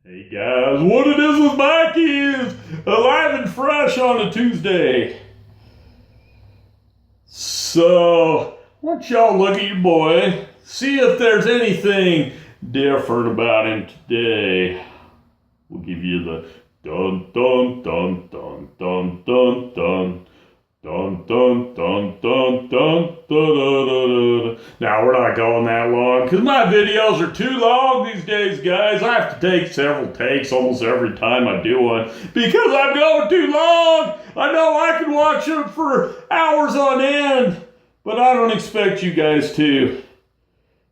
Hey guys, what it is with Mikey is alive and fresh on a Tuesday. So, I want y'all look at your boy, see if there's anything different about him today. We'll give you the dun dun dun dun dun dun dun. Dun dun dun dun dun dun dun dun. Now we're not going that long because my videos are too long these days, guys. I have to take several takes almost every time I do one because I'm going too long. I know I can watch them for hours on end, but I don't expect you guys to.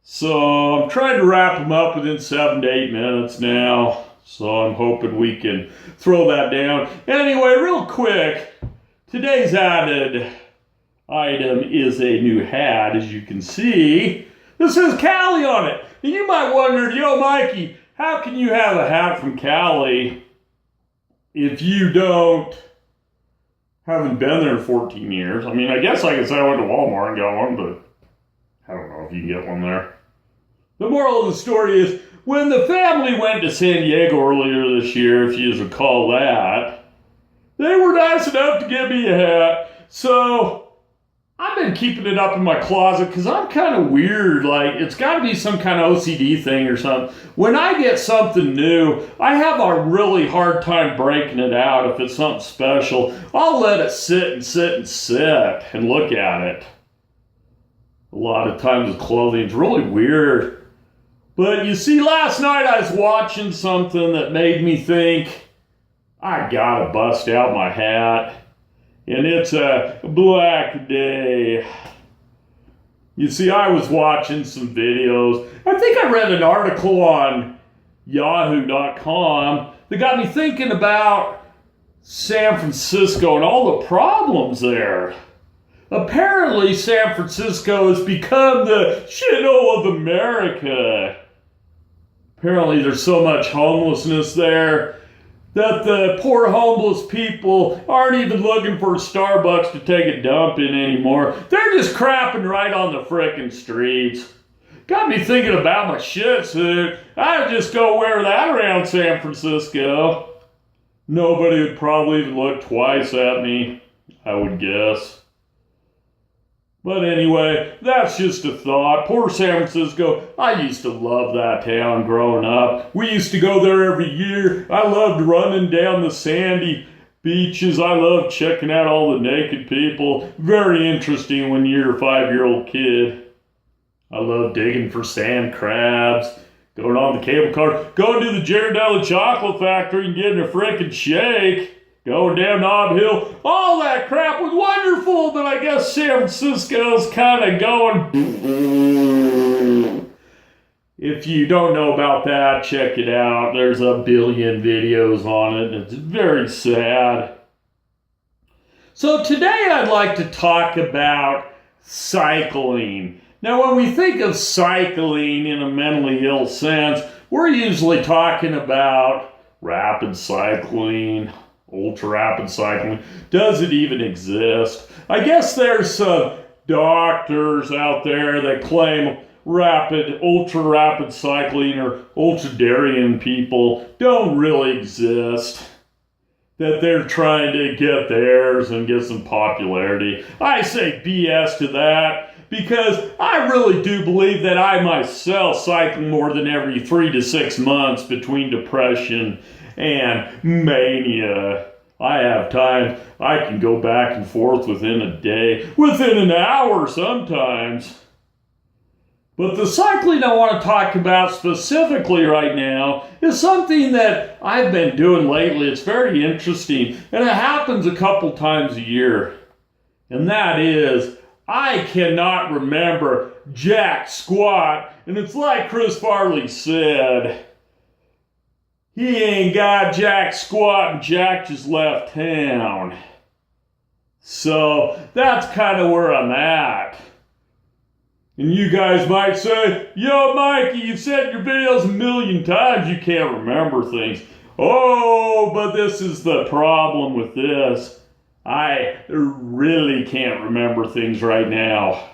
So I'm trying to wrap them up within 7 to 8 minutes now. So I'm hoping we can throw that down. Anyway, real quick. Today's added item is a new hat, as you can see. This says Cali on it. And you might wonder, yo, Mikey, how can you have a hat from Cali if you haven't been there in 14 years? I mean, I guess I could say I went to Walmart and got one, but I don't know if you can get one there. The moral of the story is, when the family went to San Diego earlier this year, if you recall that, they were nice enough to give me a hat, so I've been keeping it up in my closet because I'm kind of weird. Like, it's got to be some kind of OCD thing or something. When I get something new, I have a really hard time breaking it out. If it's something special, I'll let it sit and look at it. A lot of times with clothing, it's really weird. But you see, last night I was watching something that made me think, I gotta bust out my hat, and it's a black day. You see, I was watching some videos. I think I read an article on yahoo.com that got me thinking about San Francisco and all the problems there. Apparently, San Francisco has become the shithole of America. Apparently, there's so much homelessness there that the poor homeless people aren't even looking for Starbucks to take a dump in anymore. They're just crapping right on the frickin' streets. Got me thinking about my shit suit. I'd just go wear that around San Francisco. Nobody would probably even look twice at me, I would guess. But anyway, that's just a thought. Poor San Francisco. I used to love that town growing up. We used to go there every year. I loved running down the sandy beaches. I loved checking out all the naked people. Very interesting when you're a 5-year-old kid. I loved digging for sand crabs, going on the cable car, going to the Ghirardelli chocolate factory and getting a frickin' shake. Going down Knob Hill, all that crap was wonderful, but I guess San Francisco's kind of going. If you don't know about that, check it out. There's a billion videos on it, and it's very sad. So today I'd like to talk about cycling. Now, when we think of cycling in a mentally ill sense, we're usually talking about rapid cycling, ultra-rapid cycling. Does it even exist? I guess there's some doctors out there that claim ultra-rapid cycling or ultra-darian people don't really exist. That they're trying to get theirs and get some popularity. I say BS to that because I really do believe that I myself cycle more than every 3 to 6 months between depression and mania. I have time. I can go back and forth within a day, within an hour sometimes. But the cycling I want to talk about specifically right now is something that I've been doing lately. It's very interesting, and it happens a couple times a year. And that is, I cannot remember jack squat, and it's like Chris Farley said, he ain't got jack squat and Jack just left town. So that's kind of where I'm at. And you guys might say, yo, Mikey, you've said in your videos a million times you can't remember things. Oh, but this is the problem with this. I really can't remember things right now.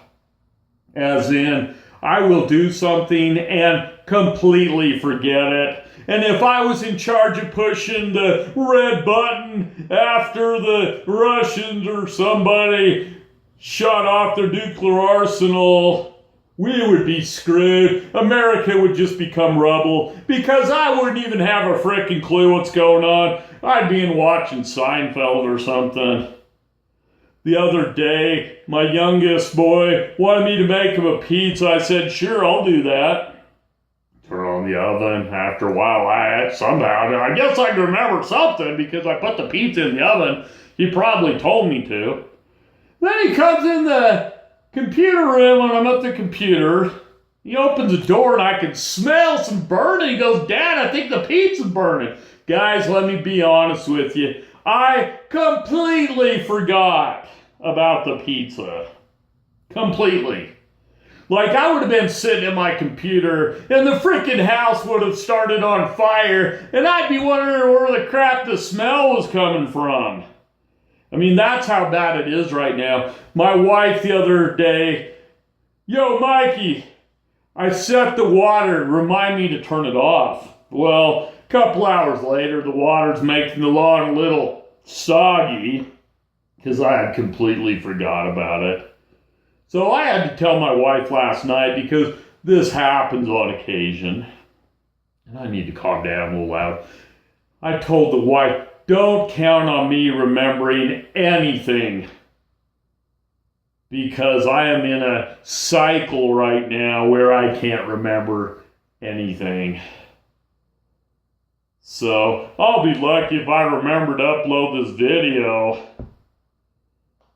As in, I will do something and completely forget it. And if I was in charge of pushing the red button after the Russians or somebody shot off their nuclear arsenal, we would be screwed. America would just become rubble because I wouldn't even have a frickin' clue what's going on. I'd be in watching Seinfeld or something. The other day, my youngest boy wanted me to make him a pizza. I said, sure, I'll do that. Turn on the oven. After a while, I guess I can remember something because I put the pizza in the oven. He probably told me to. Then he comes in the computer room when I'm at the computer. He opens the door and I can smell some burning. He goes, Dad, I think the pizza's burning. Guys, let me be honest with you. I completely forgot about the pizza. Completely. Like I would have been sitting at my computer and the freaking house would have started on fire and I'd be wondering where the crap the smell was coming from. I mean, that's how bad it is right now. My wife the other day, yo, Mikey, I set the water, remind me to turn it off. Well, a couple hours later, the water's making the lawn a little soggy because I had completely forgot about it. So I had to tell my wife last night because this happens on occasion. And I need to calm down a little loud. I told the wife, don't count on me remembering anything because I am in a cycle right now where I can't remember anything. So I'll be lucky if I remember to upload this video.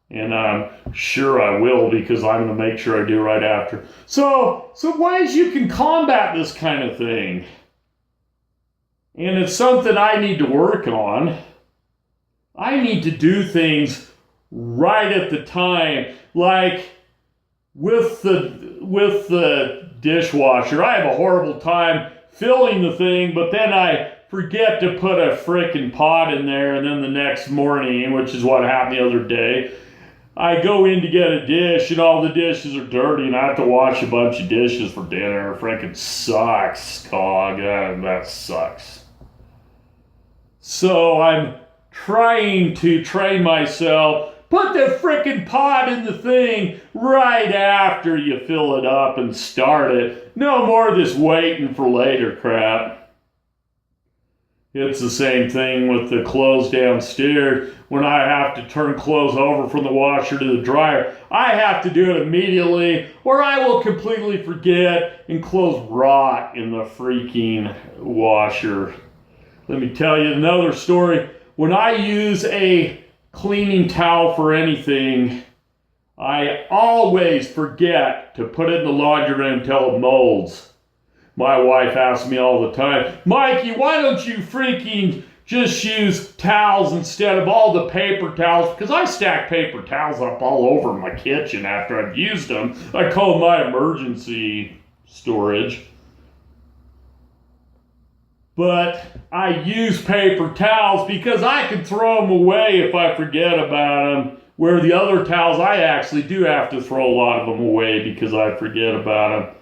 And I'm sure I will because I'm going to make sure I do right after. So ways you can combat this kind of thing. And it's something I need to work on. I need to do things right at the time. Like with the dishwasher, I have a horrible time filling the thing, but then I forget to put a frickin' pot in there, and then the next morning, which is what happened the other day, I go in to get a dish, and all the dishes are dirty, and I have to wash a bunch of dishes for dinner. It frickin' sucks, dog. That sucks. So I'm trying to train myself, put the frickin' pot in the thing right after you fill it up and start it. No more of this waiting for later crap. It's the same thing with the clothes downstairs. When I have to turn clothes over from the washer to the dryer, I have to do it immediately or I will completely forget and clothes rot in the freaking washer. Let me tell you another story. When I use a cleaning towel for anything, I always forget to put it in the laundry room until it molds. My wife asks me all the time, Mikey, why don't you freaking just use towels instead of all the paper towels? Because I stack paper towels up all over my kitchen after I've used them. I call it my emergency storage. But I use paper towels because I can throw them away if I forget about them. Where the other towels, I actually do have to throw a lot of them away because I forget about them.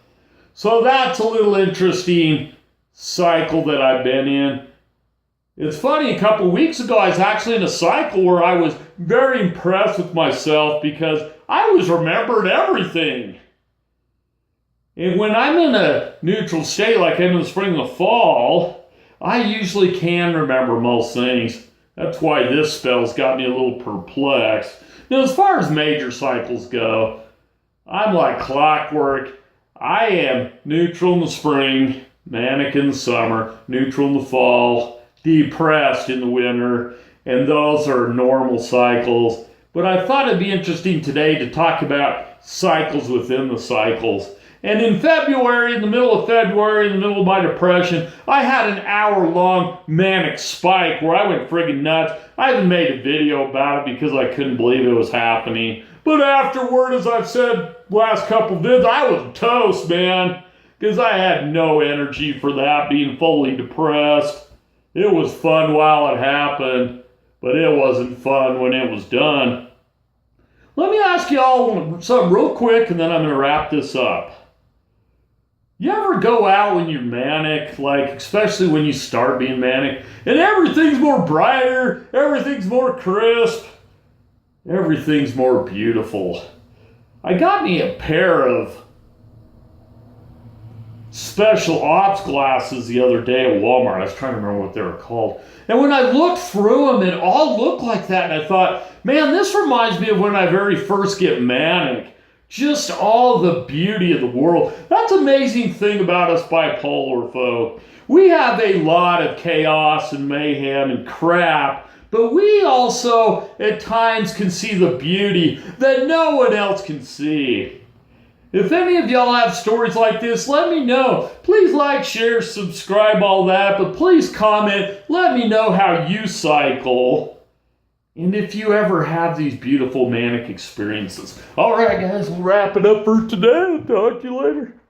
So that's a little interesting cycle that I've been in. It's funny, a couple of weeks ago, I was actually in a cycle where I was very impressed with myself because I was remembering everything. And when I'm in a neutral state, like I'm in the spring and the fall, I usually can remember most things. That's why this spell's got me a little perplexed. Now, as far as major cycles go, I'm like clockwork. I am neutral in the spring, manic in the summer, neutral in the fall, depressed in the winter, and those are normal cycles. But I thought it'd be interesting today to talk about cycles within the cycles. And in February, in the middle of February, in the middle of my depression, I had an hour-long manic spike where I went friggin' nuts. I even made a video about it because I couldn't believe it was happening. But afterward, as I've said last couple of vids, I was toast, man. Because I had no energy for that, being fully depressed. It was fun while it happened, but it wasn't fun when it was done. Let me ask you all something real quick, and then I'm going to wrap this up. You ever go out when you're manic, like especially when you start being manic, and everything's more brighter, everything's more crisp, everything's more beautiful. I got me a pair of special ops glasses the other day at Walmart. I was trying to remember what they were called. And when I looked through them, it all looked like that. And I thought, man, this reminds me of when I very first get manic. Just all the beauty of the world. That's the amazing thing about us bipolar folk. We have a lot of chaos and mayhem and crap, but we also at times can see the beauty that no one else can see. If any of y'all have stories like this, let me know. Please like, share, subscribe, all that, but please comment. Let me know how you cycle. And if you ever have these beautiful manic experiences. All right, guys, we'll wrap it up for today. Talk to you later.